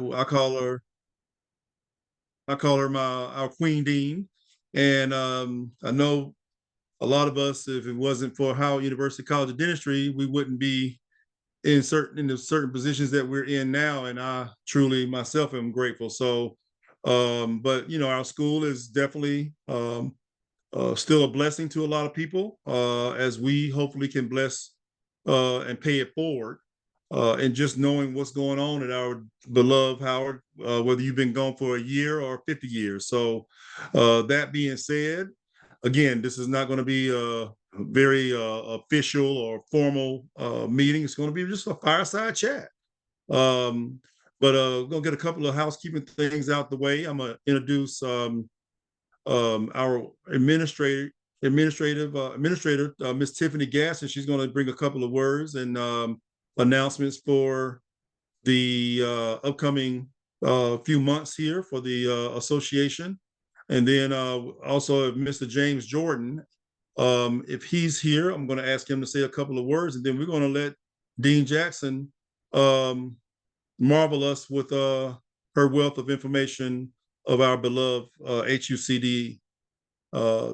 I call her our Queen Dean. And I know a lot of us, if it wasn't for Howard University College of Dentistry, we wouldn't be in the certain positions that we're in now. And I truly myself am grateful. So, but our school is definitely still a blessing to a lot of people, as we hopefully can bless and pay it forward. And just knowing what's going on at our beloved Howard, whether you've been gone for a year or 50 years. So, that being said, again, this is not going to be a very official or formal meeting. It's going to be just a fireside chat. Um, but gonna get a couple of housekeeping things out the way. I'm gonna introduce our administrator, Miss Tiffany Gass, and she's going to bring a couple of words and announcements for the upcoming few months here for the association. And then also Mr. James Jordan, if he's here, I'm going to ask him to say a couple of words, and then we're going to let Dean Jackson um, marvel us with her wealth of information of our beloved HUCD uh,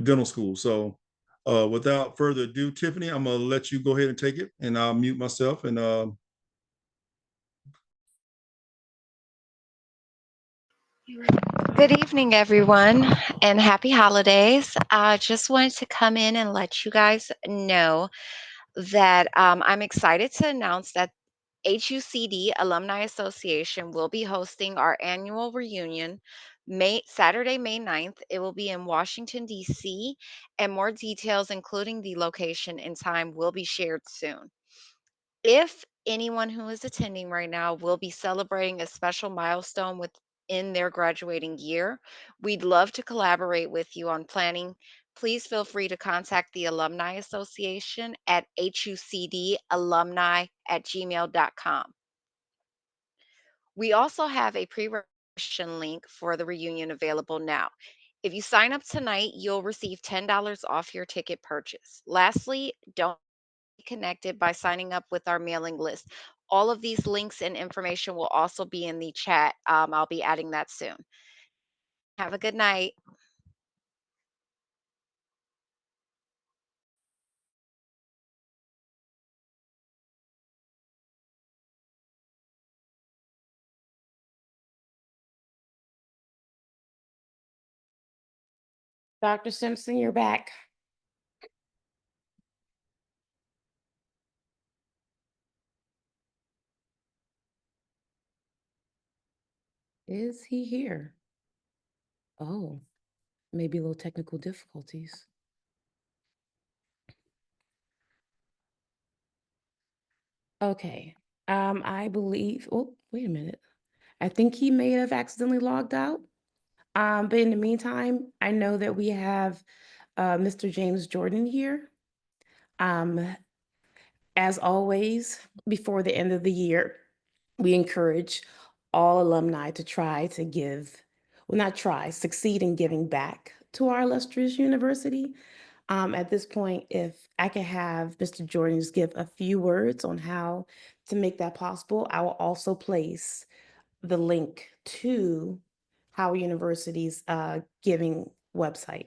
dental school. So without further ado, Tiffany, I'm gonna let you go ahead and take it, and I'll mute myself. And Good evening, everyone, and happy holidays. I just wanted to come in and let you guys know that I'm excited to announce that HUCD Alumni Association will be hosting our annual reunion Saturday, May 9th. It will be in Washington, D.C., and more details, including the location and time, will be shared soon. If anyone who is attending right now will be celebrating a special milestone within their graduating year, we'd love to collaborate with you on planning. Please feel free to contact the Alumni Association at hucdalumni@gmail.com. We also have a pre-registration link for the reunion available now. If you sign up tonight, you'll receive $10 off your ticket purchase. Lastly, don't connected by signing up with our mailing list. All of these links and information will also be in the chat. I'll be adding that soon. Have a good night. Dr. Simpson, you're back. Is he here? Oh, maybe a little technical difficulties. Okay. I believe, oh, wait a minute. I think he may have accidentally logged out. But in the meantime, I know that we have Mr. James Jordan here. As always, before the end of the year, we encourage all alumni to try to give, well, not try, succeed in giving back to our illustrious university. At this point, if I could have Mr. Jordan just give a few words on how to make that possible, I will also place the link to Howard University's giving website.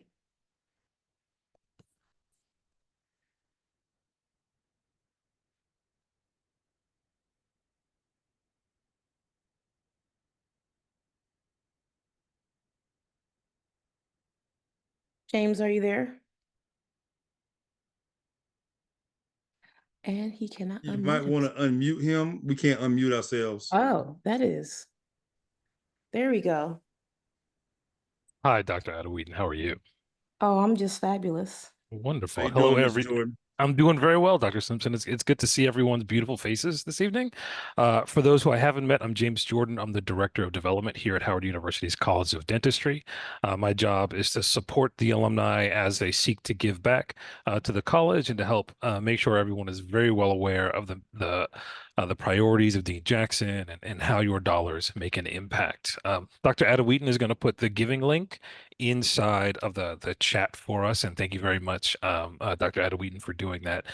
James, are you there? And he cannot you unmute might want to unmute him. We can't unmute ourselves. Oh, that is. There we go. Hi, Dr. Adeweyden. How are you? Oh, I'm just fabulous. Wonderful. How you Hello, doing, Mr. Jordan? I'm doing very well, Dr. Simpson. It's good to see everyone's beautiful faces this evening. For those who I haven't met, I'm James Jordan. I'm the Director of Development here at Howard University's College of Dentistry. My job is to support the alumni as they seek to give back to the college and to help make sure everyone is very well aware of the priorities of Dean Jackson and how your dollars make an impact. Dr. Adeweyden is going to put the giving link inside of the chat for us, and thank you very much, Dr. Adewitan, for doing that.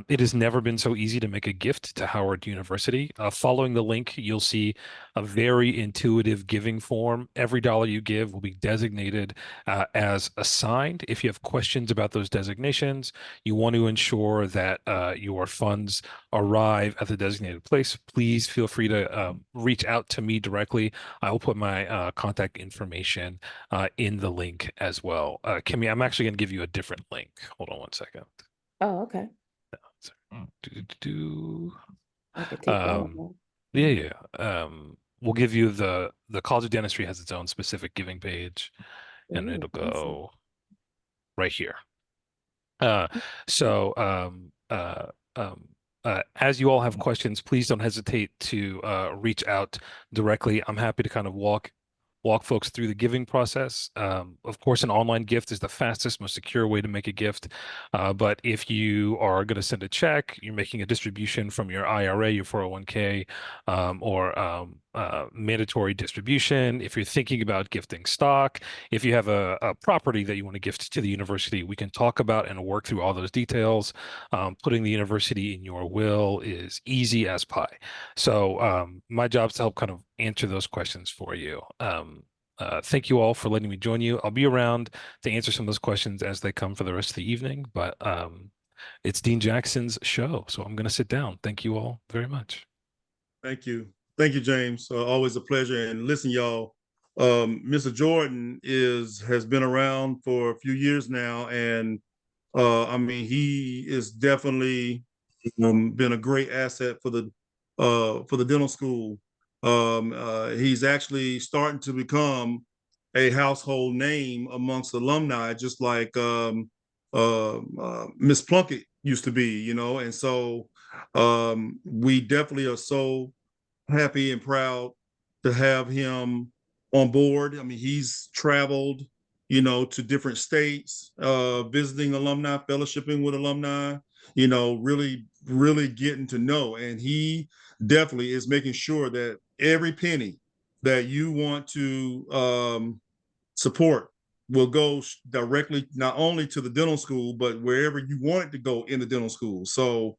It has never been so easy to make a gift to Howard University. Following the link, you'll see a very intuitive giving form. Every dollar you give will be designated as assigned. If you have questions about those designations, you want to ensure that your funds arrive at the designated place, please feel free to reach out to me directly. I will put my contact information in the link as well. Kimmy, I'm actually going to give you a different link. Hold on one second. Oh, okay. I could take that one. Yeah. We'll give you the College of Dentistry has its own specific giving page, and it'll go right here. So as you all have questions, please don't hesitate to reach out directly. I'm happy to kind of walk folks through the giving process. Of course, an online gift is the fastest, most secure way to make a gift. But if you are going to send a check, you're making a distribution from your IRA, your 401k, or mandatory distribution. If you're thinking about gifting stock, if you have a property that you want to gift to the university, we can talk about and work through all those details. Putting the university in your will is easy as pie. So my job is to help kind of answer those questions for you. Thank you all for letting me join you. I'll be around to answer some of those questions as they come for the rest of the evening, but it's Dean Jackson's show, so I'm going to sit down. Thank you all very much. Thank you. Thank you, James. Always a pleasure. And listen, y'all, Mr. Jordan has been around for a few years now, and I mean, he is definitely been a great asset for the dental school. He's actually starting to become a household name amongst alumni, just like Miss Plunkett used to be, you know. And so we definitely are so happy and proud to have him on board. I mean, he's traveled, you know, to different states, visiting alumni, fellowshipping with alumni, you know, really getting to know. And he definitely is making sure that every penny that you want to support will go directly not only to the dental school, but wherever you want it to go in the dental school. So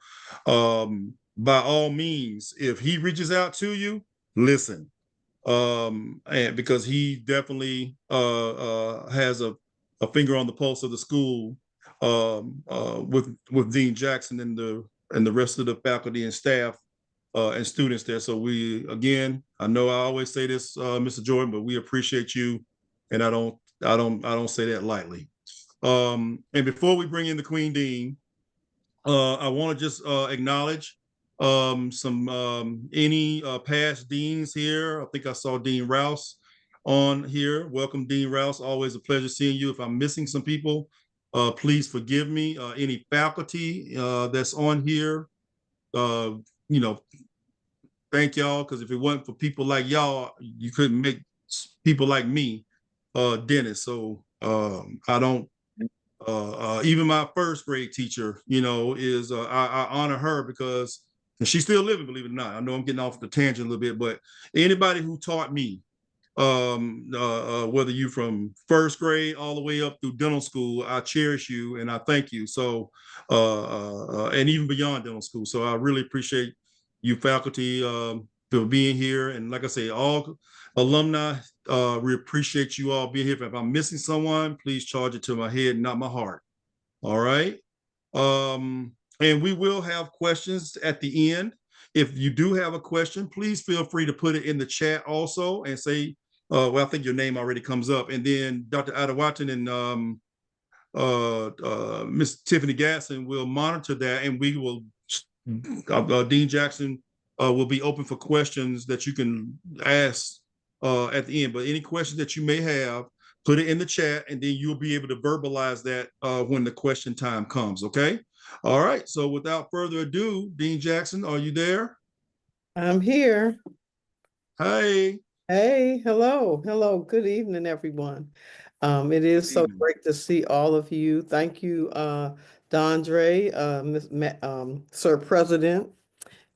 by all means, if he reaches out to you, listen. And because he definitely has a finger on the pulse of the school with Dean Jackson and the rest of the faculty and staff and students there. So we, again, I know I always say this, Mr. Jordan, but we appreciate you, and I don't say that lightly. And before we bring in the Queen Dean, I want to just acknowledge some any past deans here. I think I saw Dean Rouse on here. Welcome, Dean Rouse. Always a pleasure seeing you. If I'm missing some people, please forgive me. Any faculty that's on here, you know, thank y'all, because if it wasn't for people like y'all, you couldn't make people like me dentists. So I don't even my first grade teacher, you know, is I honor her because and she's still living, believe it or not. I know I'm getting off the tangent a little bit, but anybody who taught me, whether you from first grade all the way up through dental school, I cherish you and I thank you. So, and even beyond dental school. So I really appreciate you faculty for being here. And like I say, all alumni, we appreciate you all being here. If I'm missing someone, please charge it to my head, not my heart. All right. And we will have questions at the end. If you do have a question, please feel free to put it in the chat also and say, well, I think your name already comes up. And then Dr. Adewitan and Miss Tiffany Gasson will monitor that, and we will, Dean Jackson will be open for questions that you can ask at the end. But any questions that you may have, put it in the chat, and then you'll be able to verbalize that when the question time comes, okay? All right, so without further ado, Dean Jackson, are you there? I'm here. Hey. Hey, hello. Good evening, everyone. It is so great to see all of you. Thank you, Dondre, Sir President,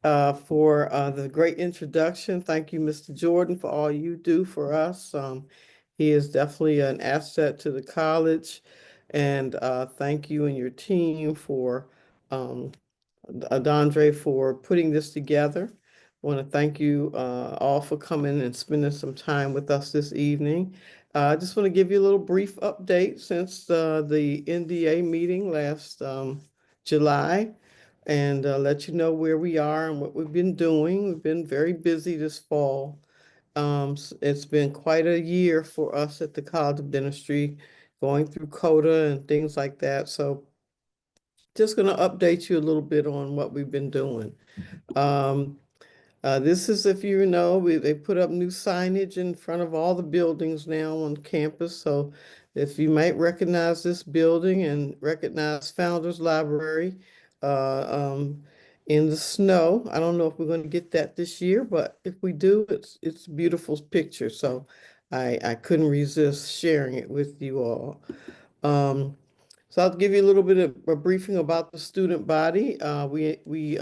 for the great introduction. Thank you, Mr. Jordan, for all you do for us. He is definitely an asset to the college. And thank you and your team for Dondre for putting this together. I want to thank you all for coming and spending some time with us this evening. I just want to give you a little brief update since the NDA meeting last July and let you know where we are and what we've been doing. We've been very busy this fall. It's been quite a year for us at the College of Dentistry, going through CODA and things like that. So just going to update you a little bit on what we've been doing. This is, if you know, they put up new signage in front of all the buildings now on campus. So if you might recognize this building and recognize Founders Library in the snow, I don't know if we're going to get that this year, but if we do, it's a beautiful picture. So I couldn't resist sharing it with you all. So I'll give you a little bit of a briefing about the student body. We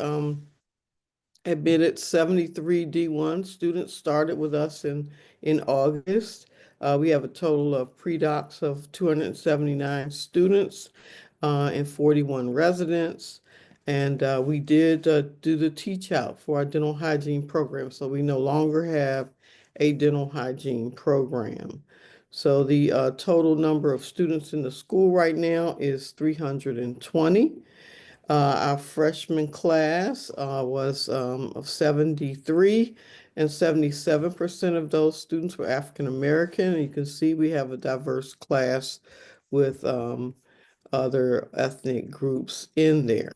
admitted 73 D1 students started with us in August. We have a total of pre-docs of 279 students and 41 residents. And we did do the teach out for our dental hygiene program. So we no longer have a dental hygiene program. So the total number of students in the school right now is 320. Our freshman class was of 73, and 77% of those students were African American. And you can see we have a diverse class with other ethnic groups in there.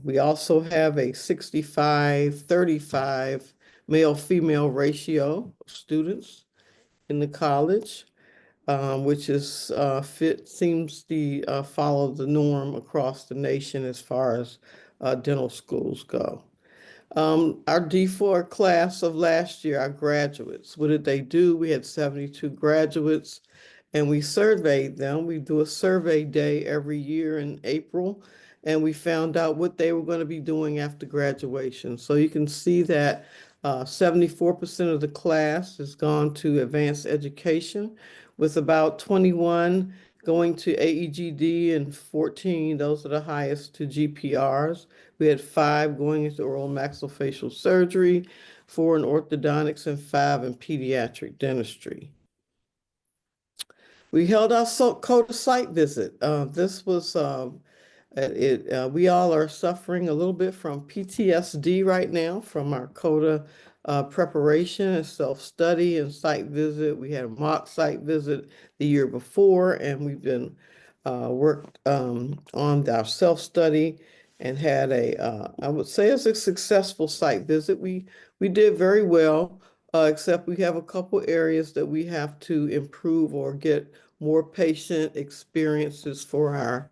We also have a 65-35 male-female ratio of students in the college, which is seems to follow the norm across the nation as far as dental schools go. Our D4 class of last year, our graduates, what did they do? We had 72 graduates and we surveyed them. We do a survey day every year in April, and we found out what they were going to be doing after graduation. So you can see that 74% of the class has gone to advanced education, with about 21 going to AEGD and 14, those are the highest, to GPRs. We had 5 going into oral maxillofacial surgery, 4 in orthodontics, and 5 in pediatric dentistry. We held our CODA site visit. This was, we all are suffering a little bit from PTSD right now from our CODA preparation and self-study and site visit. We had a mock site visit the year before, and we've been worked on our self-study and had I would say it's a successful site visit. We did very well, except we have a couple areas that we have to improve or get more patient experiences for our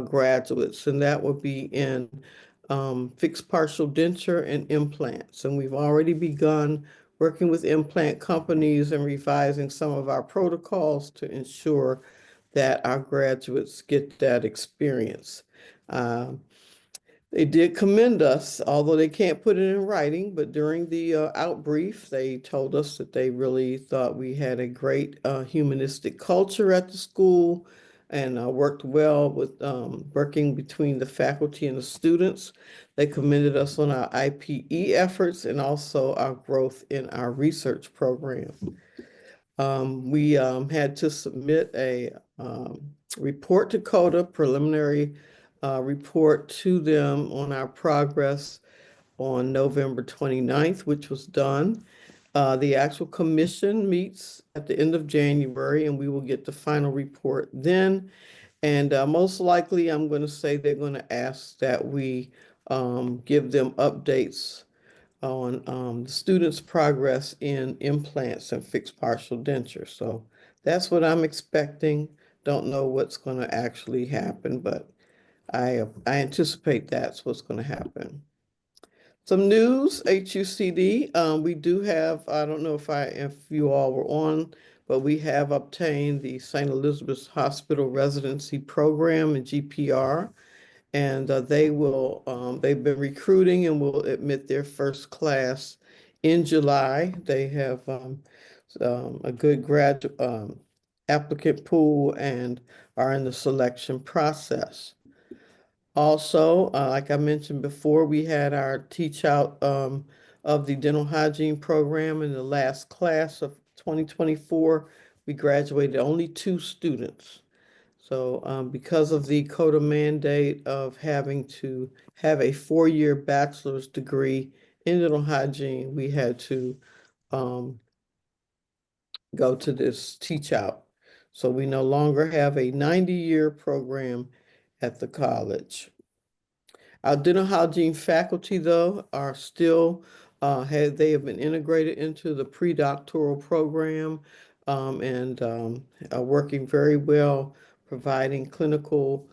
graduates, and that would be in fixed partial denture and implants. And we've already begun working with implant companies and revising some of our protocols to ensure that our graduates get that experience. They did commend us, although they can't put it in writing, but during the outbrief, they told us that they really thought we had a great humanistic culture at the school and worked well with working between the faculty and the students. They commended us on our IPE efforts and also our growth in our research program. We had to submit a report to CODA, preliminary report to them on our progress on November 29th, which was done. The actual commission meets at the end of January, and we will get the final report then. And most likely, I'm going to say they're going to ask that we give them updates on the students' progress in implants and fixed partial denture. So that's what I'm expecting. Don't know what's going to actually happen, but I anticipate that's what's going to happen. Some news, HUCD. We do have, I don't know if you all were on, but we have obtained the St. Elizabeth's Hospital Residency Program in GPR. And they've been recruiting and will admit their first class in July. They have a good applicant pool and are in the selection process. Also, like I mentioned before, we had our teach out of the dental hygiene program in the last class of 2024. We graduated only 2 students. So because of the CODA mandate of having to have a 4-year bachelor's degree in dental hygiene, we had to go to this teach out. So we no longer have a 90-year program at the college. Our dental hygiene faculty, though, are still, they have been integrated into the pre-doctoral program and are working very well, providing clinical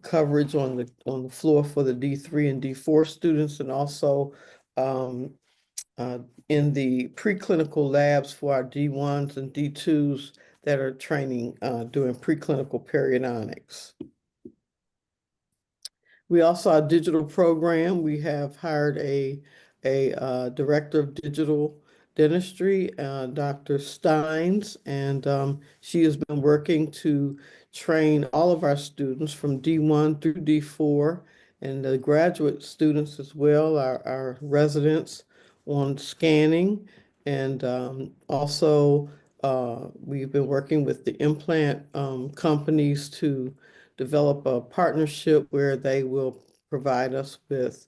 coverage on the floor for the D3 and D4 students, and also in the preclinical labs for our D1s and D2s that are training doing preclinical periodontics. We also, our digital program, we have hired a director of digital dentistry, Dr. Steins, and she has been working to train all of our students from D1 through D4 and the graduate students as well, our residents, on scanning. And also, we've been working with the implant companies to develop a partnership where they will provide us with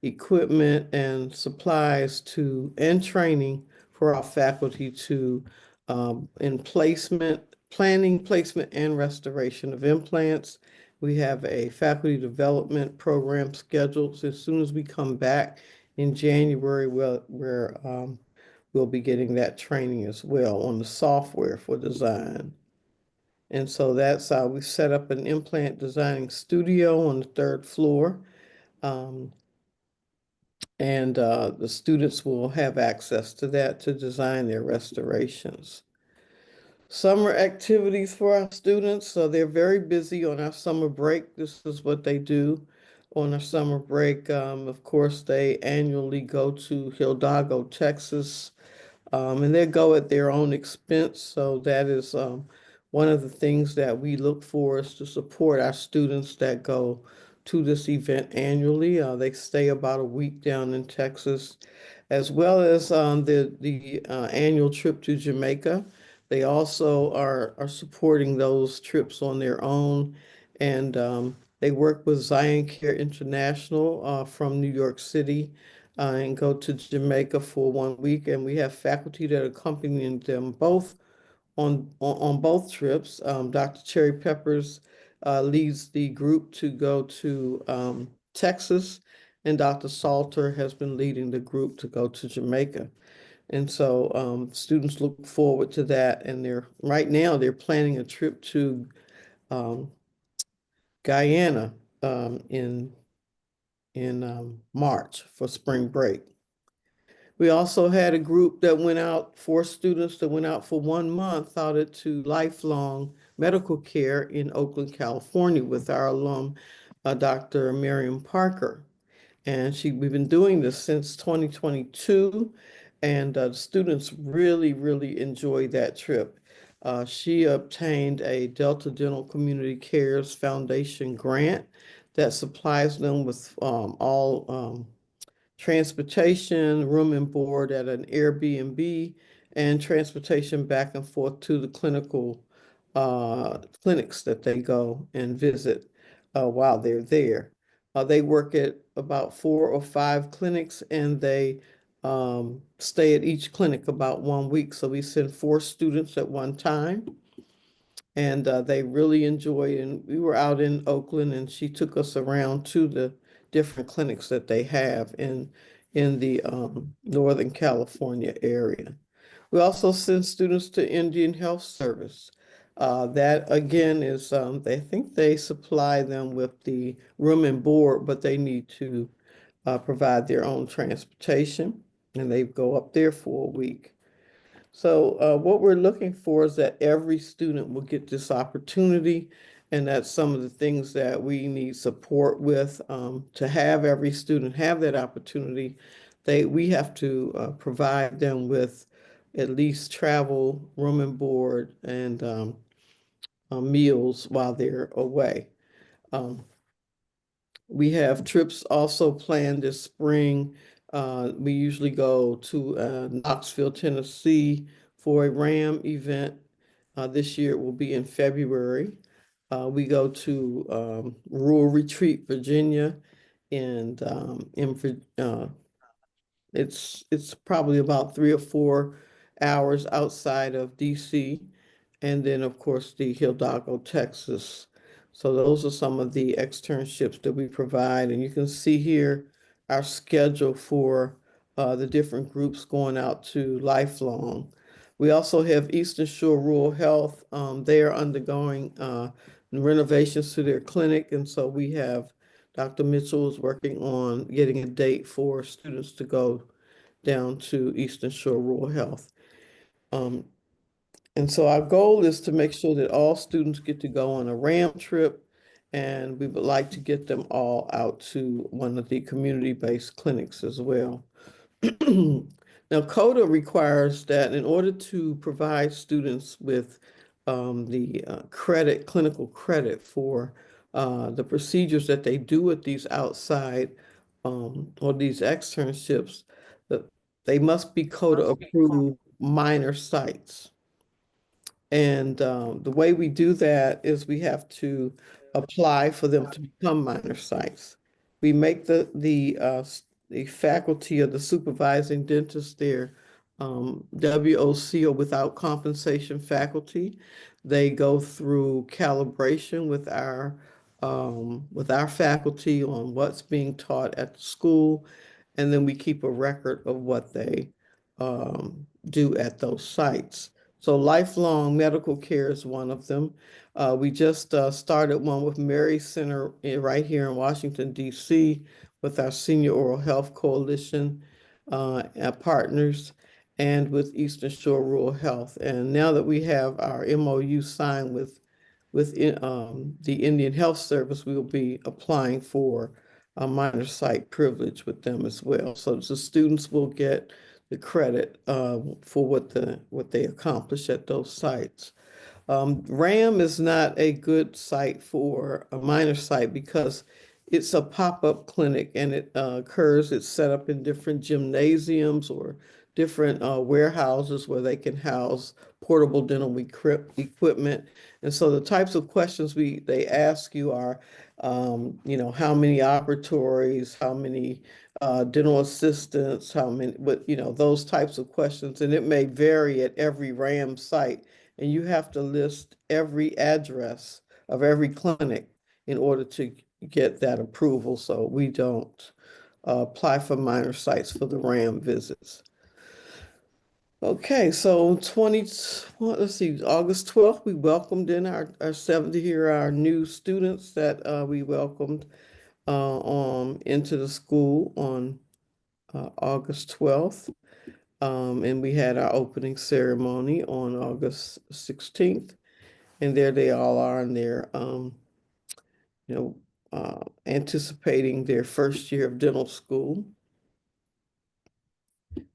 equipment and supplies and training for our faculty to in planning, placement, and restoration of implants. We have a faculty development program scheduled. So as soon as we come back in January, we'll be getting that training as well on the software for design. And so that's how we set up an implant designing studio on the 3rd floor. The students will have access to that to design their restorations. Summer activities for our students. So they're very busy on our summer break. This is what they do on our summer break. Of course, they annually go to Hidalgo, Texas, and they go at their own expense. So that is one of the things that we look for, is to support our students that go to this event annually. They stay about a week down in Texas, as well as the annual trip to Jamaica. They also are supporting those trips on their own, and they work with Zion Care International from New York City and go to Jamaica for 1 week. And we have faculty that accompany them both on both trips. Dr. Cherry Peppers leads the group to go to Texas, and Dr. Salter has been leading the group to go to Jamaica. And so students look forward to that. And right now they're planning a trip to Guyana in March for spring break. We also had a group that went out, 4 students that went out for 1 month out to lifelong medical care in Oakland, California with our alum, Dr. Miriam Parker. And we've been doing this since 2022, and the students really, really enjoyed that trip. She obtained a Delta Dental Community Cares Foundation grant that supplies them with all transportation, room and board at an Airbnb, and transportation back and forth to the clinics that they go and visit while they're there. They work at about 4 or 5 clinics, and they stay at each clinic about 1 week. So we send 4 students at one time, and they really enjoy it. And we were out in Oakland, and she took us around to the different clinics that they have in the Northern California area. We also send students to Indian Health Service. That again is, they think they supply them with the room and board, but they need to provide their own transportation, and they go up there for a week. So what we're looking for is that every student will get this opportunity, and that's some of the things that we need support with to have every student have that opportunity. We have to provide them with at least travel, room and board, and meals while they're away. We have trips also planned this spring. We usually go to Knoxville, Tennessee for a RAM event. This year it will be in February. We go to Rural Retreat, Virginia, and it's probably about 3 or 4 hours outside of DC. And then, of course, the Hidalgo, Texas. So those are some of the externships that we provide. And you can see here our schedule for the different groups going out to lifelong. We also have Eastern Shore Rural Health. They are undergoing renovations to their clinic. And so we have Dr. Mitchell is working on getting a date for students to go down to Eastern Shore Rural Health. And so our goal is to make sure that all students get to go on a RAM trip, and we would like to get them all out to one of the community-based clinics as well. Now, CODA requires that in order to provide students with the clinical credit for the procedures that they do at these outside or these externships, that they must be CODA approved minor sites. And the way we do that is we have to apply for them to become minor sites. We make the faculty or the supervising dentist their WOC or without compensation faculty. They go through calibration with our faculty on what's being taught at the school, and then we keep a record of what they do at those sites. So lifelong medical care is one of them. We just started one with Mary Center right here in Washington, D.C. with our Senior Oral Health Coalition partners and with Eastern Shore Rural Health. And now that we have our MOU signed with the Indian Health Service, we will be applying for a minor site privilege with them as well. So the students will get the credit for what they accomplish at those sites. RAM is not a good site for a minor site because it's a pop-up clinic and it's set up in different gymnasiums or different warehouses where they can house portable dental equipment. And so the types of questions they ask you are, how many operatories, how many dental assistants, how many, but those types of questions. And it may vary at every RAM site. And you have to list every address of every clinic in order to get that approval. So we don't apply for minor sites for the RAM visits. Okay, so let's see, August 12th, we welcomed in our 70 here, our new students that we welcomed into the school on August 12th. And we had our opening ceremony on August 16th. And there they all are, and they're, anticipating their first year of dental school.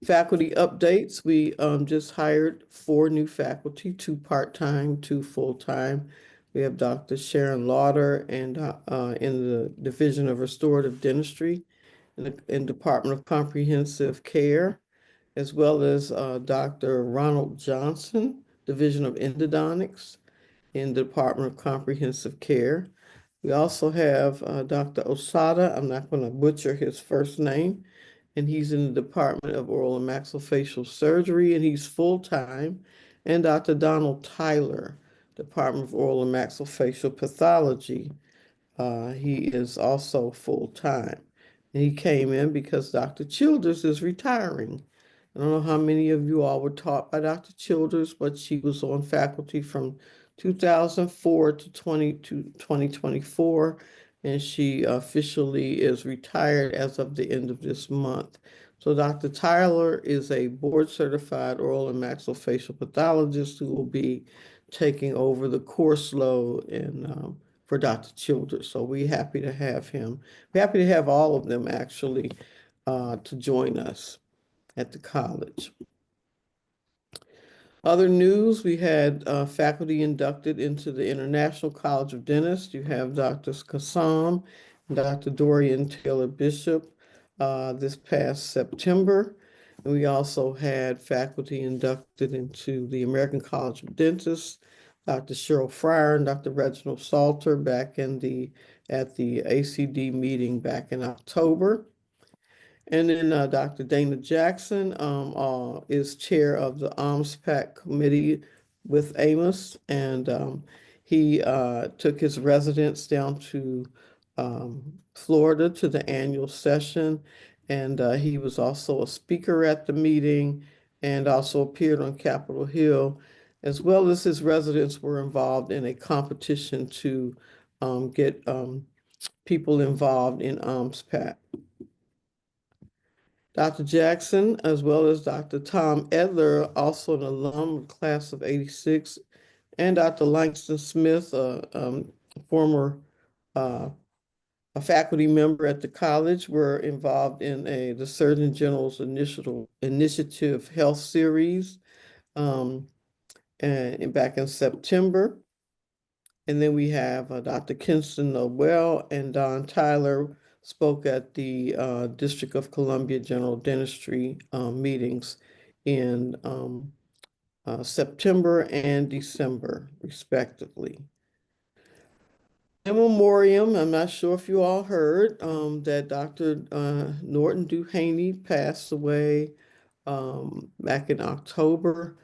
Faculty updates, we just hired 4 new faculty, 2 part-time, 2 full-time. We have Dr. Sharon Lauder and in the Division of Restorative Dentistry in Department of Comprehensive Care, as well as Dr. Ronald Johnson, Division of Endodontics in the Department of Comprehensive Care. We also have Dr. Osada, I'm not going to butcher his first name, and he's in the Department of Oral and Maxillofacial Surgery, and he's full-time, and Dr. Donald Tyler, Department of Oral and Maxillofacial Pathology. He is also full-time. And he came in because Dr. Childers is retiring. I don't know how many of you all were taught by Dr. Childers, but she was on faculty from 2004 to 2024, and she officially is retired as of the end of this month. So Dr. Tyler is a board-certified oral and maxillofacial pathologist who will be taking over the course load for Dr. Childers. So we're happy to have him. We're happy to have all of them actually to join us at the college. Other news, we had faculty inducted into the International College of Dentists. You have Dr. Kassam and Dr. Dorian Taylor Bishop this past September. And we also had faculty inducted into the American College of Dentists, Dr. Cheryl Fryer and Dr. Reginald Salter back at the HUCD meeting back in October. And then Dr. Dana Jackson is chair of the PAC committee with Amos, and he took his residence down to Florida to the annual session, and he was also a speaker at the meeting and also appeared on Capitol Hill, as well as his residents were involved in a competition to get people involved in PAC. Dr. Jackson, as well as Dr. Tom Edler, also an alum of class of '86, and Dr. Langston Smith, a former a faculty member at the college, were involved in the Surgeon General's Initiative Health Series and back in September. And then we have Dr. Kinston Noel and Don Tyler spoke at the District of Columbia General Dentistry meetings in September and December, respectively. In memoriam, I'm not sure if you all heard that Dr. Norton Duhaney passed away back in October.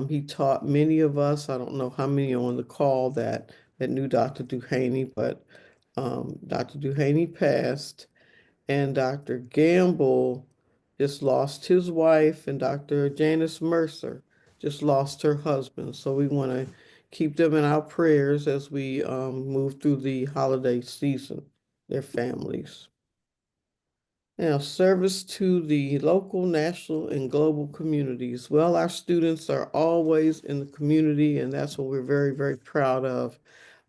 He taught many of us, I don't know how many on the call that knew Dr. Duhaney, but Dr. Duhaney passed, and Dr. Gamble just lost his wife, and Dr. Janice Mercer just lost her husband. So we want to keep them in our prayers as we move through the holiday season, their families. Now, service to the local, national, and global communities. Well, our students are always in the community, and that's what we're very, very proud of.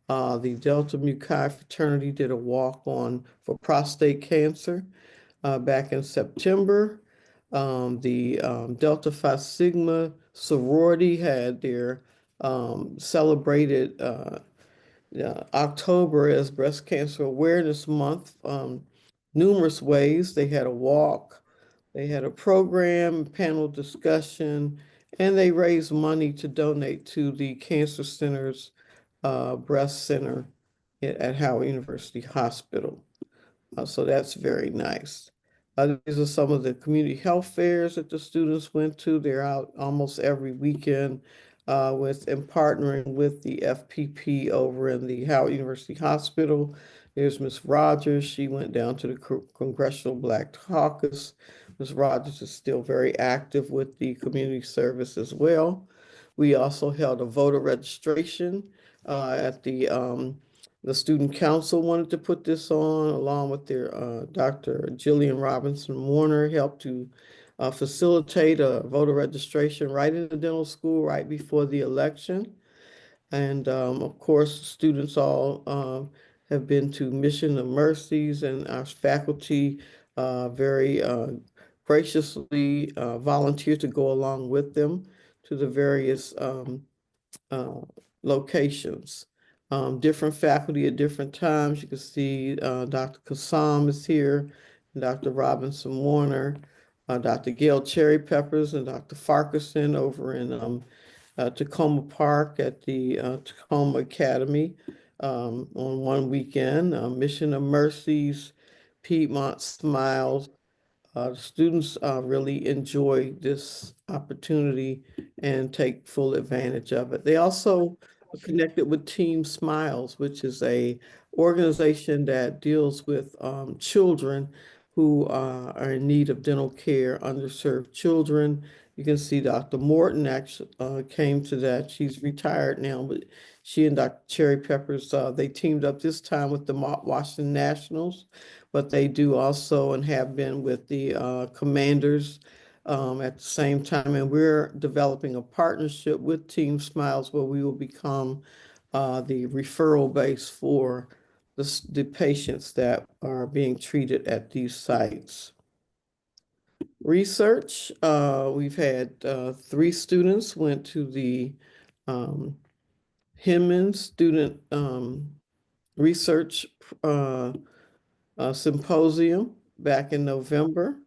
The Delta Mu Chi fraternity did a walk-on for prostate cancer back in September. The Delta Phi Sigma sorority had their celebrated October as Breast Cancer Awareness Month. Numerous ways. They had a walk, they had a program, panel discussion, and they raised money to donate to the Cancer Center's Breast Center at Howard University Hospital. So that's very nice. These are some of the community health fairs that the students went to. They're out almost every weekend with and partnering with the FPP over in the Howard University Hospital. There's Miss Rogers. She went down to the Congressional Black Caucus. Ms. Rogers is still very active with the community service as well. We also held a voter registration at the student council wanted to put this on, along with their Dr. Jillian Robinson Warner helped to facilitate a voter registration right in the dental school right before the election. And of course, students all have been to Mission of Mercies, and our faculty very graciously volunteered to go along with them to the various locations. Different faculty at different times. You can see Dr. Kassam is here, and Dr. Robinson Warner, Dr. Gail Cherry Peppers, and Dr. Farquharson over in Tacoma Park at the Tacoma Academy on one weekend. Mission of Mercies, Piedmont Smiles. Students really enjoy this opportunity and take full advantage of it. They also are connected with Team Smiles, which is a organization that deals with children who are in need of dental care, underserved children. You can see Dr. Morton actually came to that. She's retired now, but she and Dr. Cherry Peppers, they teamed up this time with the Washington Nationals, but they do also and have been with the Commanders at the same time. And we're developing a partnership with Team Smiles where we will become the referral base for the patients that are being treated at these sites. Research, we've had 3 students went to the um, Hemming Student Research uh, Symposium back in November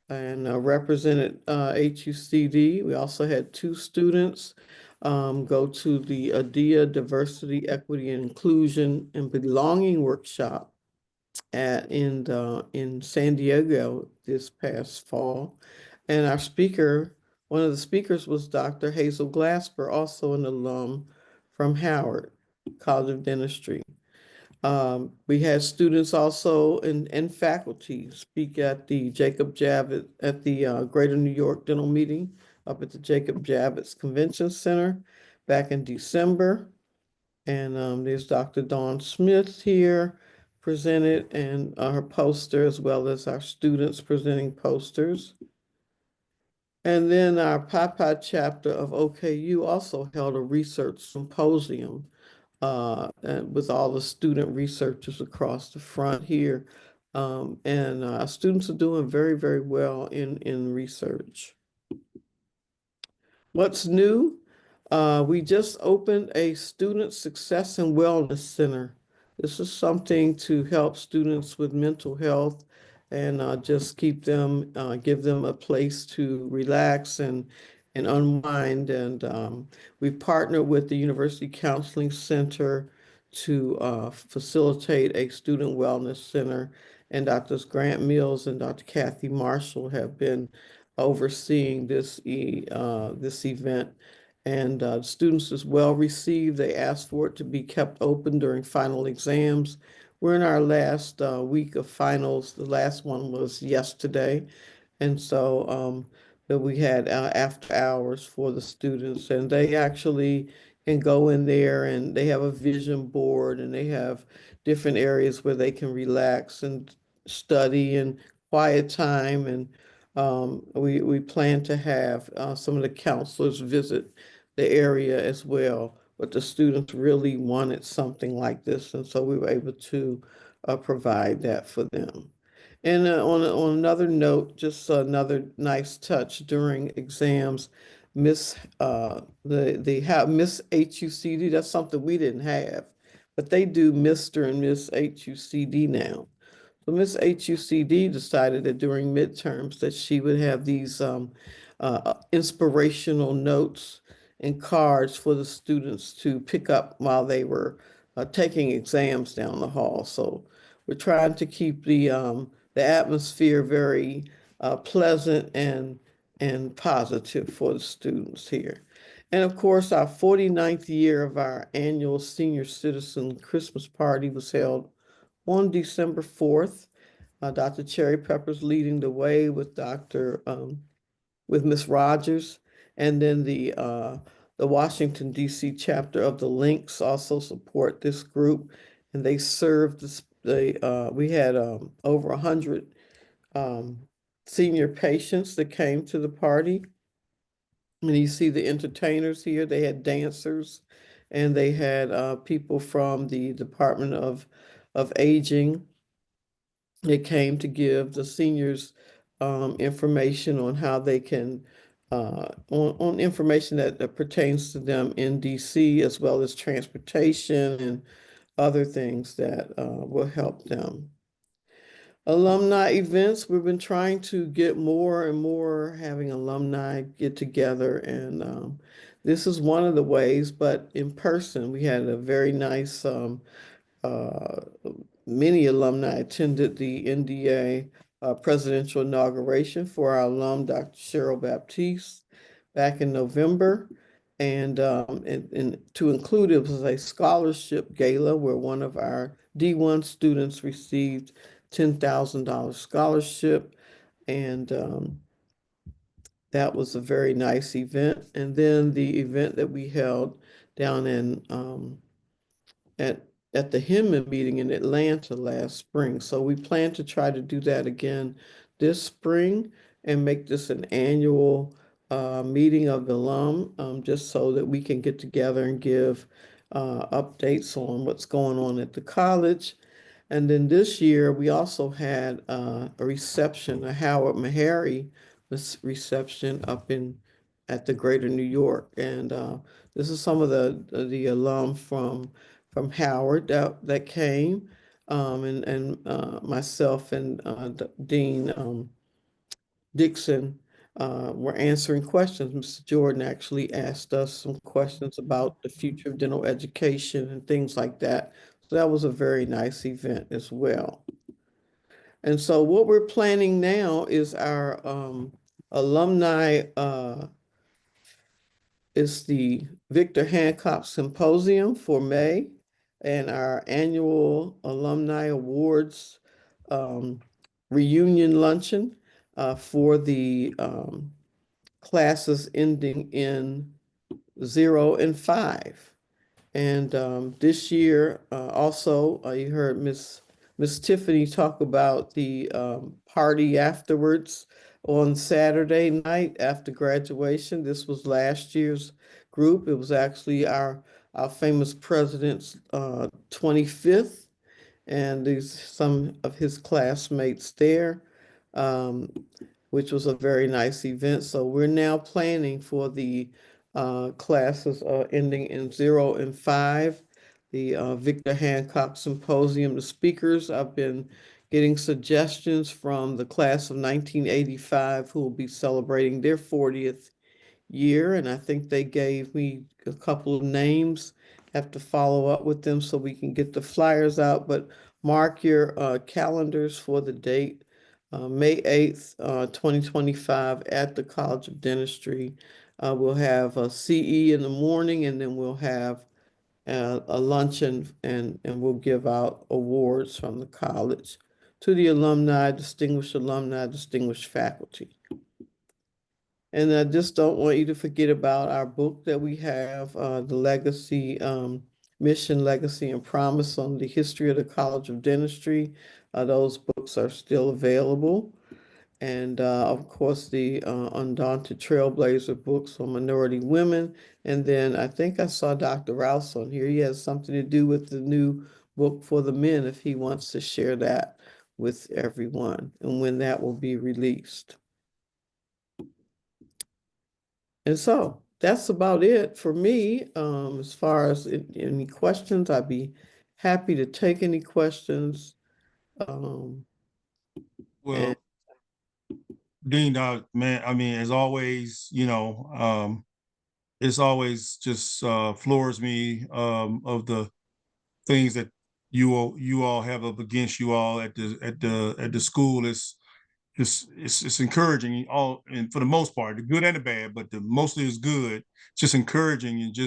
and represented HUCD. We also had 2 students go to the ADEA Diversity, Equity, and Inclusion and Belonging Workshop in San Diego this past fall. And one of the speakers was Dr. Hazel Glasper, also an alum from Howard College of Dentistry. We had students also and faculty speak at the Jacob Javits at the Greater New York Dental Meeting up at the Jacob Javits Convention Center back in December. And there's Dr. Dawn Smith here presented and her poster, as well as our students presenting posters. And then our Pi chapter of OKU also held a research symposium and with all the student researchers across the front here. And our students are doing very, very well in research. What's new? We just opened a Student Success and Wellness Center. This is something to help students with mental health and just give them a place to relax and unwind. And we partnered with the University Counseling Center to facilitate a student wellness center. And Drs. Grant Mills and Dr. Kathy Marshall have been overseeing this event. And students is well received. They asked for it to be kept open during final exams. We're in our last week of finals. The last one was yesterday. And so that we had after hours for the students, and they actually can go in there and they have a vision board and they have different areas where they can relax and study and quiet time. And we plan to have some of the counselors visit the area as well. But the students really wanted something like this, and so we were able to provide that for them. And on another note, just another nice touch during exams, Miss Miss HUCD. That's something we didn't have, but they do Mr. and Miss HUCD now. So Miss HUCD decided that during midterms that she would have these inspirational notes and cards for the students to pick up while they were taking exams down the hall. So we're trying to keep the atmosphere very pleasant and positive for the students here. And of course, our 49th year of our annual Senior Citizen Christmas Party was held on December 4th. Dr. Cherry Peppers leading the way with Miss Rogers, and then the Washington D.C. chapter of the Links also support this group, and they served this. We had over 100 senior patients that came to the party, and you see the entertainers here. They had dancers, and they had people from the Department of Aging. They came to give the seniors information on how they can, on information that pertains to them in DC, as well as transportation and other things that will help them. Alumni events, we've been trying to get more and more having alumni get together, and this is one of the ways, but in person, we had a very nice uh, many alumni attended the NDA presidential inauguration for our alum, Dr. Cheryl Baptiste, back in November. And to include, it was a scholarship gala where one of our D1 students received $10,000 scholarship. And that was a very nice event. And then the event that we held down in at at the Hinman meeting in Atlanta last spring. So we plan to try to do that again this spring and make this an annual meeting of the alum, just so that we can get together and give updates on what's going on at the college. And then this year, we also had a reception. Howard Meharry reception up at the Greater New York. And this is some of the alum from Howard that came, and myself and Dean Dixon were answering questions. Mr. Jordan actually asked us some questions about the future of dental education and things like that. So that was a very nice event as well. And so what we're planning now is our alumni, is the Victor Hancock Symposium for May, and our annual Alumni Awards reunion luncheon for the classes ending in 0 and 5. And this year, also, you heard Miss Tiffany talk about the party afterwards on Saturday night after graduation. This was last year's group. It was actually our famous president's 25th, and there's some of his classmates there. Which was a very nice event. So we're now planning for the classes ending in 0 and 5, the Victor Hancock Symposium. The speakers, I've been getting suggestions from the class of 1985 who will be celebrating their 40th year, and I think they gave me a couple of names. Have to follow up with them so we can get the flyers out, but mark your calendars for the date, May 8th, 2025 at the College of Dentistry. We'll have a CE in the morning, and then we'll have a luncheon, and we'll give out awards from the college to the alumni, distinguished faculty. And I just don't want you to forget about our book that we have, the Legacy, Mission, Legacy, and Promise on the history of the College of Dentistry. Those books are still available. And of course, the Undaunted Trailblazer books on minority women. And then I think I saw Dr. Rouse on here. He has something to do with the new book for the men if he wants to share that with everyone and when that will be released. And so that's about it for me. As far as any questions, I'd be happy to take any questions. Well, And Dean, man, I mean, as always, it's always just floors me of the things that you all have up against you all at the school. It's encouraging all, and for the most part, the good and the bad, but the mostly is good. Just encouraging and just